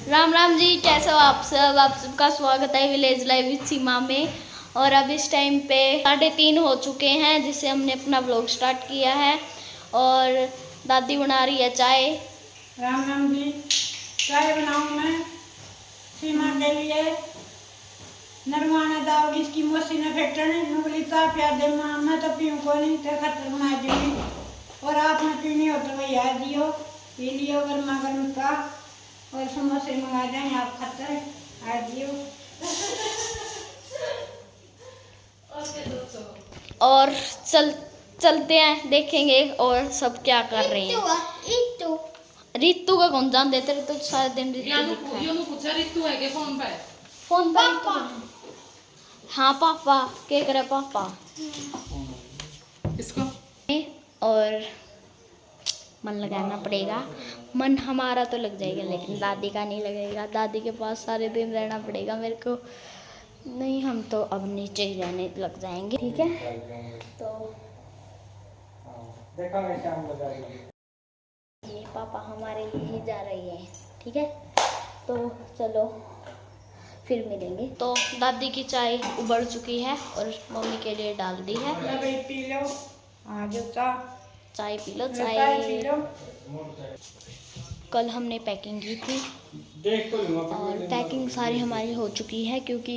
राम राम जी, कैसे हो आप सब। आप सबका स्वागत है विलेज लाइफ विद सीमा में। और अब इस टाइम पे 3:30 हो चुके हैं जिससे हमने अपना व्लॉग स्टार्ट किया है। और दादी बना रही है चाय। राम राम जी, चाय बनाऊं मैं सीमा के लिए। नरवाना दाओगी इसकी मौसी ने फेटने नुगली ता प्यार दे मां, मैं तो पीऊं को नहीं ते खतर बना दूंगी। और आपने पीनी हो तो भैया दियो, पी लियो गर्मा गर्म का। और समोसे मंगा दें आप खतर आ दियो। और चलते हैं, देखेंगे और सब क्या कर रहे हैं। रितु का कौन जान देते, तो सारे दिन रितु है के फोन पे पापा। हाँ पापा, क्या करे पापा इसको। और मन लगाना पड़ेगा। मन हमारा तो लग जाएगा लेकिन दादी का नहीं लगेगा। दादी के पास सारे दिन रहना पड़ेगा मेरे को। नहीं, हम तो अब नीचे ही रहने लग जाएंगे। ठीक है, तो ये पापा हमारे लिए ही जा रही है। ठीक है, तो चलो फिर मिलेंगे। तो दादी की चाय उबल चुकी है और मम्मी के लिए डाल दी है। पी लो, आ जाओ चाय पी लो, चाय पी चाय। लो। कल हमने पैकिंग की थी और पैकिंग सारी हमारी हो चुकी है, क्योंकि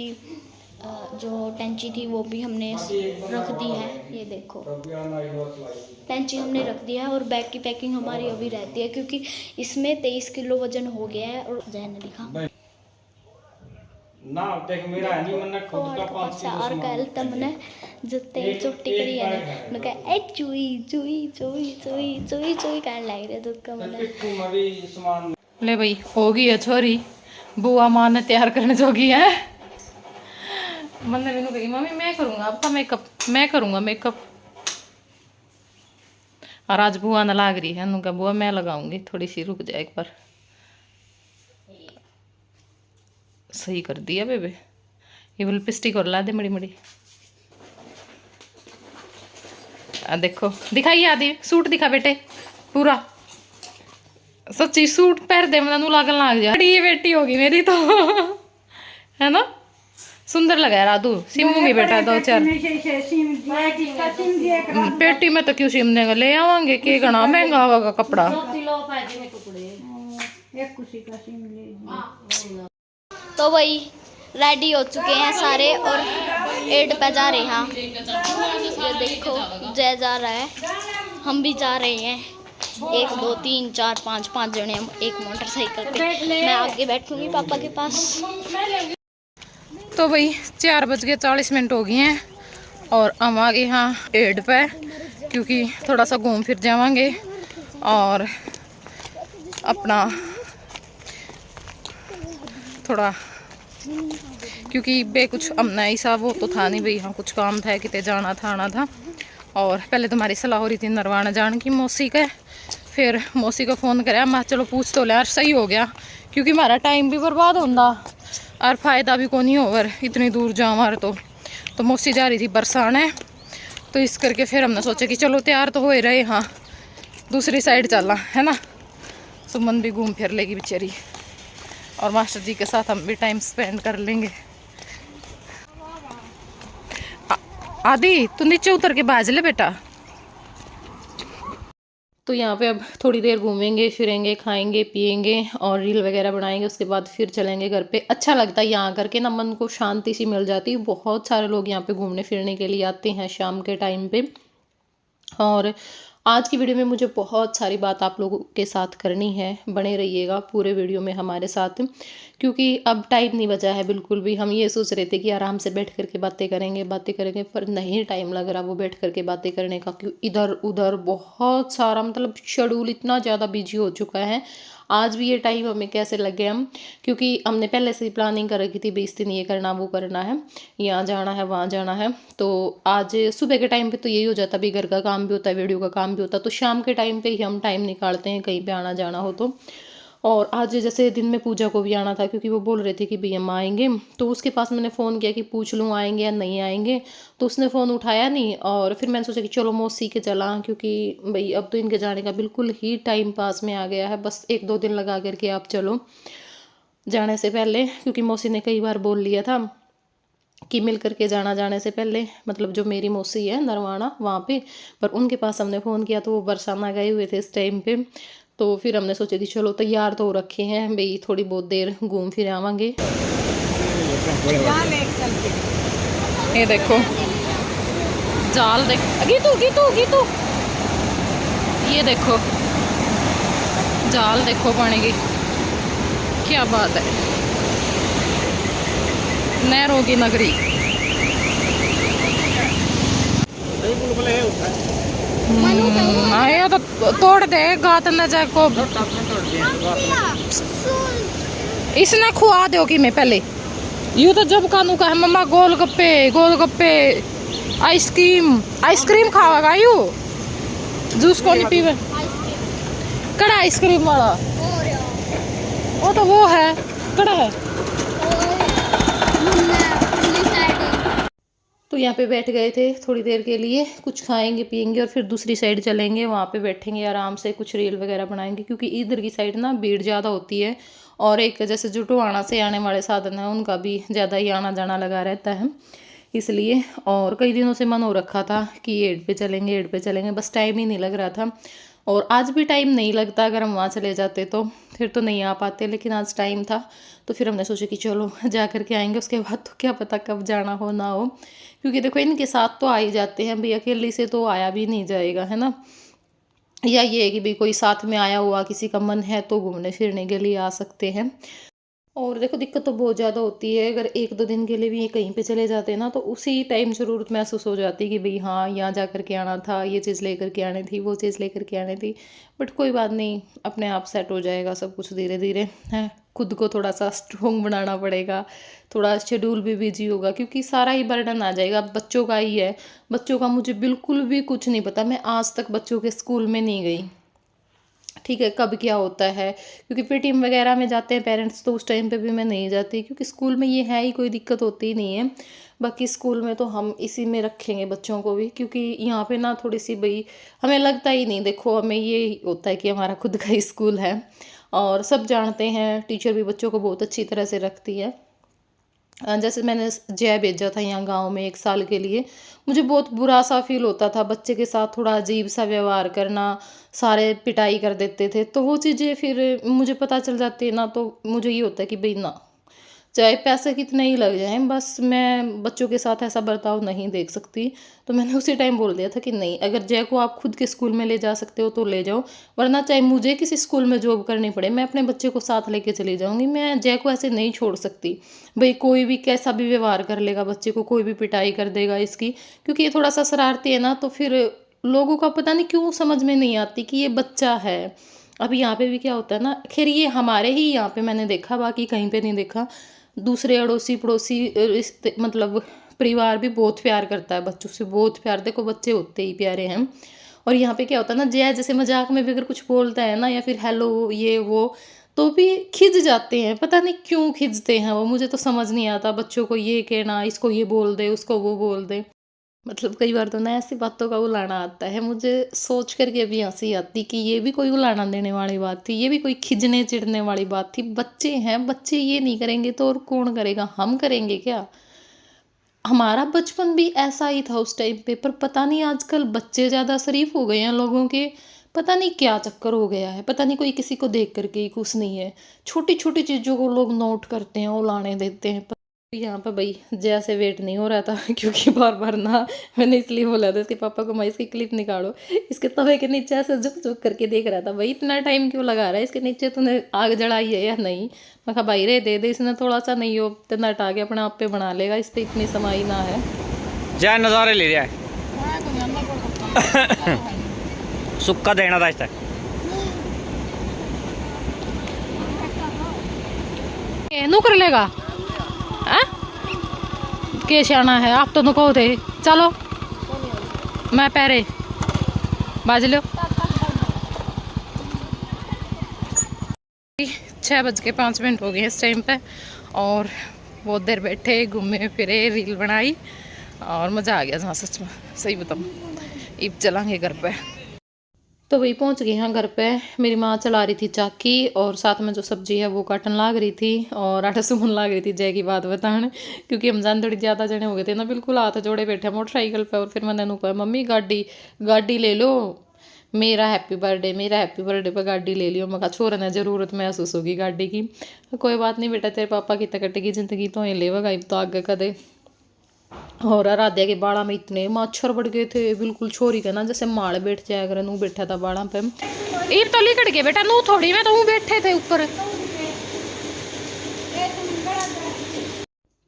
जो टेंची थी वो भी हमने रख दी है। ये देखो, टेंची हमने रख दिया है और बैग की पैकिंग हमारी अभी रहती है, क्योंकि इसमें 23 किलो वजन हो गया है। और जैन दिखा ना देख मेरा है नहीं मन खुद का 5 किलो और कल तमने जते चोटी करी है ने कह ए चुई चुई चुई चुई चुई चुई कहने लग रहे दूध का मन। ले भाई, होगी है छोरी बुआ मां ने तैयार करने जोगी है। मैंने मैंने कही मम्मी मैं करूँगा आपका मेकअप, मैं करूँगा मेकअप। और आज बुआ न लाग रही है, उनका बुआ मैं लगाऊंगी, थोड़ी सी रुक जाए एक बार। सही कर दिया बेबे, ये बोल लिपस्टिक और ला दे मड़ी मड़ी। देखो दिखाइए आदि सूट दिखा बेटे पूरा। सच्ची सूट पहन दे मतलब लागन लाग जा। बड़ी बेटी होगी मेरी तो है ना, सुंदर लगा राधू। सिमूंगी बेटा 2-4 पेटी में तो क्यों सिमने का, ले आवांगे के घना महंगा होगा कपड़ा। तो वही रेडी हो चुके हैं सारे और एड पे जा रहे हैं। ये देखो जय जा रहा है, हम भी जा रहे हैं। 1 2 3 4 5 जने हम एक मोटरसाइकिल पे। मैं आगे बैठूंगी पापा के पास। तो भाई 4:40 हो गए हैं और हम आ गए यहाँ एड पे, क्योंकि थोड़ा सा घूम फिर जावांगे और अपना थोड़ा, क्योंकि बे कुछ हमने ऐसा वो तो था नहीं भाई, हाँ कुछ काम था कितने जाना था आना था। और पहले तुम्हारी सलाह हो रही थी नरवाना जान की मौसी के, फिर मौसी को फ़ोन कराया, मैं चलो पूछ तो लिया, सही हो गया। क्योंकि हमारा टाइम भी बर्बाद होता और फ़ायदा भी को नहीं होवर इतनी दूर जा हमारे तो मौसी जा रही थी बरसाने, तो इस करके फिर हमने सोचा कि चलो तैयार तो हो ही रहे, हाँ दूसरी साइड चलना है ना, सुमन भी घूम फिर लेगी बेचारी और मास्टर जी के साथ हम भी टाइम स्पेंड कर लेंगे। आदि तू नीचे उतर के बाज ले बेटा। तो यहाँ पे अब थोड़ी देर घूमेंगे फिरेंगे, खाएंगे पिएंगे और रील वगैरह बनाएंगे, उसके बाद फिर चलेंगे घर पे। अच्छा लगता है यहाँ करके ना, मन को शांति सी मिल जाती है। बहुत सारे लोग यहाँ पे घूमने फिरने के लिए आते हैं शाम के टाइम पे। और आज की वीडियो में मुझे बहुत सारी बात आप लोगों के साथ करनी है, बने रहिएगा पूरे वीडियो में हमारे साथ, क्योंकि अब टाइम नहीं बचा है बिल्कुल भी। हम ये सोच रहे थे कि आराम से बैठ करके बातें करेंगे, पर नहीं टाइम लग रहा वो बैठ करके बातें करने का, क्योंकि इधर उधर बहुत सारा मतलब शेड्यूल इतना ज़्यादा बिजी हो चुका है। आज भी ये टाइम हमें कैसे लगे हम, क्योंकि हमने पहले से ही प्लानिंग कर रखी थी 20 दिन ये करना वो करना है, यहाँ जाना है वहाँ जाना है। तो आज सुबह के टाइम पे तो यही हो जाता, भी घर का काम भी होता है वीडियो का काम भी होता है, तो शाम के टाइम पे ही हम टाइम निकालते हैं कहीं पे आना जाना हो तो। और आज जैसे दिन में पूजा को भी आना था, क्योंकि वो बोल रहे थे कि भैया हम आएंगे, तो उसके पास मैंने फ़ोन किया कि पूछ लूँ आएंगे या नहीं आएंगे, तो उसने फ़ोन उठाया नहीं। और फिर मैंने सोचा कि चलो मौसी के चला, क्योंकि भाई अब तो इनके जाने का बिल्कुल ही टाइम पास में आ गया है, बस 1-2 दिन लगा करके आप चलो। जाने से पहले, क्योंकि मौसी ने कई बार बोल लिया था कि मिल करके जाना जाने से पहले, मतलब जो मेरी मौसी है नरवाना वहाँ पे, पर उनके पास हमने फ़ोन किया तो वो बरसाना गए हुए थे इस टाइम पे। तो फिर हमने सोचा कि चलो तैयार तो रखे हैं भाई, थोड़ी बहुत देर घूम फिर आवांगे। ये देखो जाल देख, गीतू गीतू गीतू, ये देखो जाल देखो पानी की, क्या बात है, नहरों की नगरी। ये तो तोड़ दे गात न जाए को, इसने खुआ दो कि मैं पहले यूँ तो जब कानू का है मम्मा गोलगप्पे आइसक्रीम आइसक्रीम खावागा यू, जूस कौन पीवे, कड़ा आइसक्रीम वाला वो तो वो है कड़ा है। तो यहाँ पे बैठ गए थे थोड़ी देर के लिए, कुछ खाएंगे पियेंगे और फिर दूसरी साइड चलेंगे, वहाँ पे बैठेंगे आराम से, कुछ रील वगैरह बनाएंगे, क्योंकि इधर की साइड ना भीड़ ज़्यादा होती है और एक जैसे जो टोहाना से आने वाले साधन हैं उनका भी ज़्यादा ही आना जाना लगा रहता है, इसलिए। और कई दिनों से मन हो रखा था कि एड पे चलेंगे, बस टाइम ही नहीं लग रहा था, और आज भी टाइम नहीं लगता, अगर हम वहाँ चले जाते तो फिर तो नहीं आ पाते, लेकिन आज टाइम था तो फिर हमने सोचा कि चलो जा कर के आएंगे, उसके बाद तो क्या पता कब जाना हो ना हो, क्योंकि देखो इनके साथ तो आ ही जाते हैं भाई, अकेले से तो आया भी नहीं जाएगा, है ना। या ये है कि भाई कोई साथ में आया हुआ किसी का मन है तो घूमने फिरने के लिए आ सकते हैं। और देखो दिक्कत तो बहुत ज़्यादा होती है, अगर 1-2 दिन के लिए भी कहीं पे चले जाते हैं ना तो उसी टाइम ज़रूरत महसूस हो जाती है कि भाई हाँ यहाँ जा कर के आना था, ये चीज़ लेकर के आनी थी, वो चीज़ लेकर के आनी थी, बट कोई बात नहीं, अपने आप सेट हो जाएगा सब कुछ धीरे धीरे, है। खुद को थोड़ा सा स्ट्रोंग बनाना पड़ेगा, थोड़ा शेड्यूल भी बिजी होगा, क्योंकि सारा ही बर्डन आ जाएगा, बच्चों का ही है। बच्चों का मुझे बिल्कुल भी कुछ नहीं पता, मैं आज तक बच्चों के स्कूल में नहीं गई, ठीक है, कब क्या होता है, क्योंकि फिर टीम वगैरह में जाते हैं पेरेंट्स तो उस टाइम पे भी मैं नहीं जाती, क्योंकि स्कूल में ये है ही कोई दिक्कत होती ही नहीं है। बाकी स्कूल में तो हम इसी में रखेंगे बच्चों को भी, क्योंकि यहाँ पे ना थोड़ी सी भाई हमें लगता ही नहीं, देखो हमें ये होता है कि हमारा खुद का ही स्कूल है, और सब जानते हैं, टीचर भी बच्चों को बहुत अच्छी तरह से रखती है। जैसे मैंने जय भेजा था यहाँ गांव में 1 साल के लिए, मुझे बहुत बुरा सा फील होता था, बच्चे के साथ थोड़ा अजीब सा व्यवहार करना, सारे पिटाई कर देते थे, तो वो चीज़ें फिर मुझे पता चल जाती है ना, तो मुझे ये होता है कि भाई ना, चाहे पैसे कितने ही लग जाएं, बस मैं बच्चों के साथ ऐसा बर्ताव नहीं देख सकती। तो मैंने उसी टाइम बोल दिया था कि नहीं, अगर जय को आप खुद के स्कूल में ले जा सकते हो तो ले जाओ, वरना चाहे मुझे किसी स्कूल में जॉब करनी पड़े, मैं अपने बच्चे को साथ लेके चली जाऊंगी, मैं जय को ऐसे नहीं छोड़ सकती। भाई कोई भी कैसा भी व्यवहार कर लेगा बच्चे को, कोई भी पिटाई कर देगा इसकी, क्योंकि ये थोड़ा सा शरारती है ना, तो फिर लोगों का पता नहीं क्यों समझ में नहीं आती कि ये बच्चा है। अब यहाँ पे भी क्या होता है ना, खैर ये हमारे ही यहाँ पे मैंने देखा, बाकी कहीं पे नहीं देखा, दूसरे अड़ोसी पड़ोसी मतलब परिवार भी बहुत प्यार करता है बच्चों से, बहुत प्यार, देखो बच्चे होते ही प्यारे हैं। और यहाँ पे क्या होता है ना, जय जैसे मजाक में भी अगर कुछ बोलता है ना, या फिर हेलो ये वो, तो भी खिंच जाते हैं, पता नहीं क्यों खिंचते हैं वो, मुझे तो समझ नहीं आता, बच्चों को ये कहना, इसको ये बोल दे, उसको वो बोल दे, मतलब कई बार तो ना ऐसी बातों का उलाना आता है, मुझे सोच करके अभी हंसी आती कि ये भी कोई उलाना देने वाली बात थी, ये भी कोई खिंचने चिढ़ने वाली बात थी। बच्चे हैं, बच्चे ये नहीं करेंगे तो और कौन करेगा, हम करेंगे क्या। हमारा बचपन भी ऐसा ही था उस टाइम पे, पर पता नहीं आजकल बच्चे ज़्यादा शरीफ हो गए हैं लोगों के, पता नहीं क्या चक्कर हो गया है, पता नहीं कोई किसी को देख करके ही खुश नहीं है, छोटी छोटी चीज़ों को लोग नोट करते हैं, उलाने देते हैं। यहाँ पर भाई जैसे वेट नहीं हो रहा था क्योंकि बार बार ना, मैंने इसलिए बोला था इसके पापा को, मैं इसकी क्लिप निकालो, इसके तवे के नीचे ऐसे झुक झुक करके देख रहा था, भाई इतना टाइम क्यों लगा रहा है इसके नीचे, तूने आग जलाई है या नहीं। मैं कहा भाई रे दे दे, इसने थोड़ा सा नहीं हो इतना हटा के अपने आप पे बना लेगा, इस पर इतनी समाई ना है। जय नज़ारे ले रहा है, सुक्का देना था इसका, नू कर लेगा के सियाना है, आप तो नुको थे, चलो मैं पैरे बाज लो। 6:05 हो गए इस टाइम पे, और बहुत देर बैठे घूमे फिरे, रील बनाई और मज़ा आ गया जहाँ, सच में सही बताऊँ। अब चलांगे घर पे। तो वही पहुंच गए हैं घर पे। मेरी माँ चला रही थी चाकी और साथ में जो सब्जी है वो काटन लाग रही थी और आटा सुमन लाग रही थी। जय की बात बताने, क्योंकि हम जान थोड़ी ज़्यादा जने हो गए थे ना, बिल्कुल हाथ जोड़े बैठे मोटरसाइकिल पे। और फिर मैंने उनको कहा मम्मी गाड़ी गाड़ी ले लो, मेरा हैप्पी बर्थडे पर गाड़ी ले लियो। मैं कहा छोरा ने ज़रूरत महसूस होगी गाड़ी की। कोई बात नहीं बेटा, तेरे पापा की कटेगी ज़िंदगी तो ही लेगा तो आगे कदे। और आराध्या के बाड़ा में इतने मच्छर बढ़ गए थे, बिल्कुल छोरी के ना जैसे माड़ बैठ जाया करे। नू बैठा था बाड़ा पे, ये तो लिकड़ गए बेटा, नू थोड़ी में तो बैठे थे ऊपर।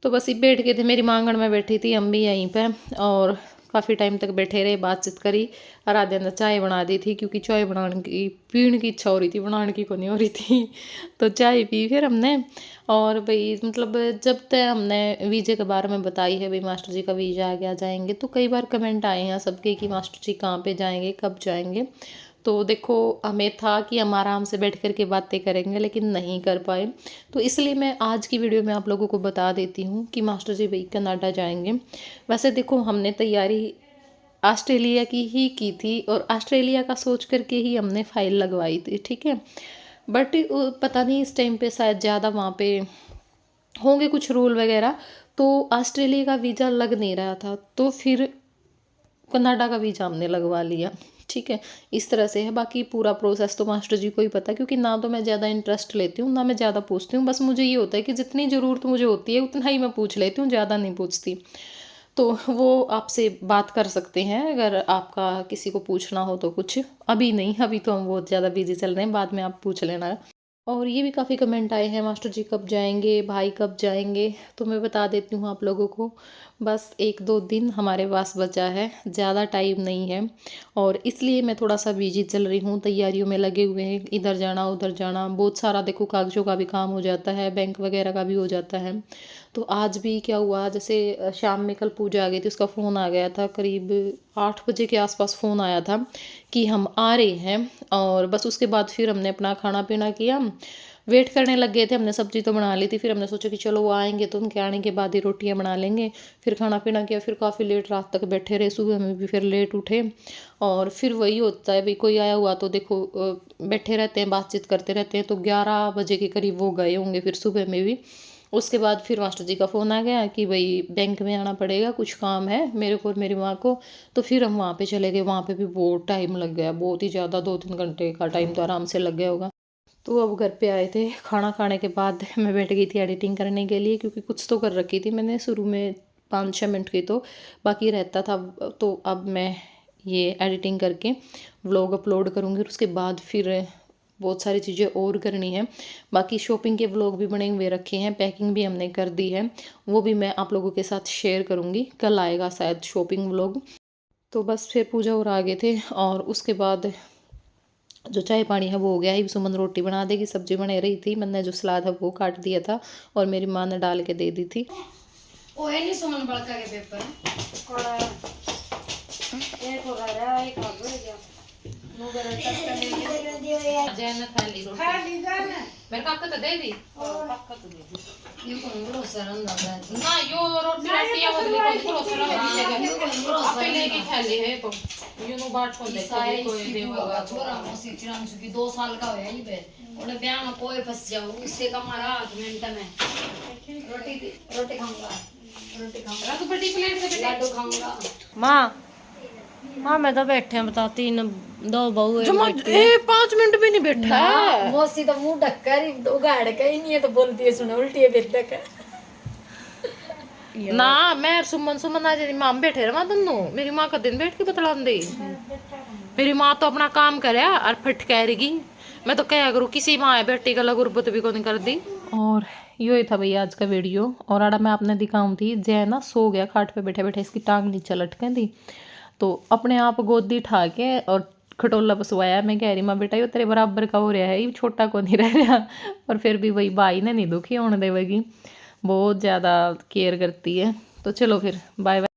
तो बस ये बैठ गए थे, मेरी माँ आंगन में बैठी थी, हम भी यहीं पे। और काफ़ी टाइम तक बैठे रहे, बातचीत करी। आराध्या ने चाय बना दी थी, क्योंकि चाय बनाने की पीने की इच्छा हो रही थी, बनाने की को नहीं हो रही थी। तो चाय पी फिर हमने। और भाई मतलब जब तक हमने वीज़े के बारे में बताई है, भाई मास्टर जी का वीज़ा आ गया जाएंगे, तो कई बार कमेंट आए हैं सबके कि मास्टर जी कहाँ पे जाएंगे, कब जाएंगे। तो देखो हमें था कि हम आराम से बैठ कर के बातें करेंगे, लेकिन नहीं कर पाए। तो इसलिए मैं आज की वीडियो में आप लोगों को बता देती हूँ कि मास्टर जी भाई कनाडा जाएंगे। वैसे देखो हमने तैयारी ऑस्ट्रेलिया की ही थी और ऑस्ट्रेलिया का सोच करके ही हमने फ़ाइल लगवाई थी, ठीक है। बट पता नहीं इस टाइम पे शायद ज़्यादा वहाँ पे होंगे कुछ रूल वगैरह, तो ऑस्ट्रेलिया का वीज़ा लग नहीं रहा था, तो फिर कनाडा का वीज़ा हमने लगवा लिया, ठीक है। इस तरह से है। बाकी पूरा प्रोसेस तो मास्टर जी को ही पता है, क्योंकि ना तो मैं ज़्यादा इंटरेस्ट लेती हूँ, ना मैं ज़्यादा पूछती हूँ। बस मुझे ये होता है कि जितनी ज़रूरत मुझे होती है उतना ही मैं पूछ लेती हूँ, ज़्यादा नहीं पूछती। तो वो आपसे बात कर सकते हैं अगर आपका किसी को पूछना हो तो। कुछ अभी नहीं, अभी तो हम बहुत ज़्यादा बिजी चल रहे हैं, बाद में आप पूछ लेना। और ये भी काफ़ी कमेंट आए हैं मास्टर जी कब जाएंगे, भाई कब जाएंगे। तो मैं बता देती हूँ आप लोगों को, बस 1-2 दिन हमारे पास बचा है, ज़्यादा टाइम नहीं है। और इसलिए मैं थोड़ा सा बिजी चल रही हूँ, तैयारियों में लगे हुए हैं, इधर जाना उधर जाना, बहुत सारा देखो कागज़ों का भी काम हो जाता है, बैंक वगैरह का भी हो जाता है। तो आज भी क्या हुआ, जैसे शाम में कल पूजा आ गई थी, उसका फ़ोन आ गया था, करीब 8 बजे के आसपास फ़ोन आया था कि हम आ रहे हैं। और बस उसके बाद फिर हमने अपना खाना पीना किया, वेट करने लग गए थे। हमने सब्ज़ी तो बना ली थी, फिर हमने सोचा कि चलो वो आएंगे तो उनके आने के बाद ही रोटियां बना लेंगे। फिर खाना पीना किया, फिर काफ़ी लेट रात तक बैठे रहे, सुबह में भी फिर लेट उठे। और फिर वही होता है भाई, कोई आया हुआ तो देखो बैठे रहते हैं, बातचीत करते रहते हैं। तो 11 बजे के करीब वो गए होंगे, फिर सुबह में भी। उसके बाद फिर मास्टर जी का फ़ोन आ गया कि भाई बैंक में आना पड़ेगा, कुछ काम है मेरे को और मेरी माँ को। तो फिर हम वहाँ पे चले गए। वहाँ पे भी बहुत टाइम लग गया, बहुत ही ज़्यादा, 2-3 घंटे का टाइम तो आराम से लग गया होगा। तो अब घर पे आए थे, खाना खाने के बाद मैं बैठ गई थी एडिटिंग करने के लिए, क्योंकि कुछ तो कर रखी थी मैंने शुरू में 5-6 मिनट की, तो बाकी रहता था। तो अब मैं ये एडिटिंग करके व्लॉग अपलोड करूँगी, और उसके बाद फिर बहुत सारी चीज़ें और करनी है। बाकी शॉपिंग के व्लॉग भी बने हुए रखे हैं, पैकिंग भी हमने कर दी है, वो भी मैं आप लोगों के साथ शेयर करूँगी। कल आएगा शायद शॉपिंग व्लॉग। तो बस फिर पूजा और आ गए थे, और उसके बाद जो चाय पानी है वो हो गया है। सुमन रोटी बना देगी, सब्जी बने रही थी, मैंने जो सलाद है वो काट दिया था और मेरी माँ ने डाल के दे दी थी। ओ है नहीं सुमन बड़का के पेपर कोड़ा एक हो रहा है, एक हो गया मुगर तक करने के जैन खाली रोटी खाली जाना मेरे काका तो दे दी, पक्का तो दे दे। ये कौन बड़ो सरन दादा ना यो रोटी रोटी या बदले को पूरा सरन आपे लेके खाली है तो यू नो बात को देखो कोई देवा छोरा मौसी चिरांशु की 2 साल का है ही बे उन्हें ब्याह में कोई फंस जाओ उससे कमारा 8 मिनट में रोटी खाऊंगा तो बड़ी प्लेट से बेटा लाडू खाऊंगा। माँ मैं तो बैठे हैं, बता 2 बहू जो 5 मिनट भी नहीं बैठा है। मौसी तो मुंह ढककर ही उगाड़ का ही नहीं है, तो बोलती है सुनो उल्टी है बेटा का ना मैं सुमन आज माँ बैठे रहा दोनों, मेरी माँ का दिन बैठ के बतला दे। मेरी माँ तो अपना काम करे और फट कह रही, मैं तो क्या करूँ, किसी माँ है बेटी का गुर्बत भी को नहीं कर दी। और यो ही था भैया आज का वीडियो। और आड़ा मैं आपने दिखाऊँ थी, जय ना सो गया खाट पे बैठे बैठे, इसकी टांग नीचे लटके थी, तो अपने आप गोदी उठा के और खटोला पसवाया। मैं कह रही माँ बेटा ये तेरे बराबर का हो रहा है, ये छोटा को नहीं रह रहा। और फिर भी वही भाई ने नहीं दुखी होने देगी, बहुत ज़्यादा केयर करती है। तो चलो फिर बाय बाय।